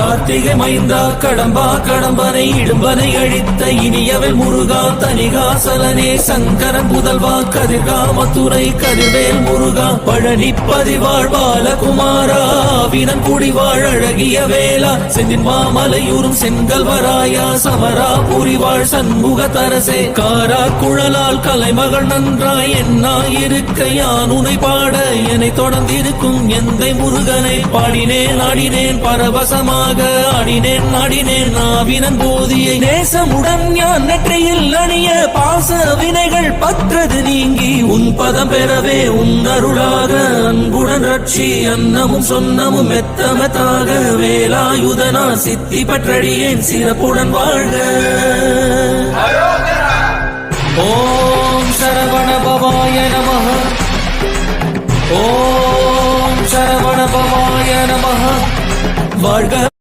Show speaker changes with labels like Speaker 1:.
Speaker 1: கார்த்திகை மைந்தா கடம்பா கடம்பனை இடும்பனை அழித்த இனியவள் முருகா தனிகாசலனே சங்கரன் புதல்வா கதிர்காமத்துறை கதிர்வேல் முருகா பழனி பதிவாழ் பாலகுமாரா வினன் குடிவாழ் அழகிய வேளா செந்தின் மாமலையூரும் செங்கல்வராயா சமரா புரிவாழ் சண்முக தரசே காரா குழலால் கலைமகள் நன்றாய் என்னாயிருக்க யான் உனை பாட என்னை தொடர்ந்திருக்கும் எந்தை முருகனை பாடினேன் ஆடினேன் பரவசமாக ஆடினேன் ஆடினேன் நாவினன் போதியை நேசமுடன் யான் நெற்றியில் அணிய பாச வினைகள் பற்றது நீங்கி உன் பதம் பெறவே உன் அருளாக அன்புடன் ரட்சி அன்னமும் சொன்னமும் மெத்தமத்தாக வேலாயுதனா சித்தி பற்றடியேன் சிறப்புடன் வாழ்க. ஓம் சரவண பவாய நமः. ஓம்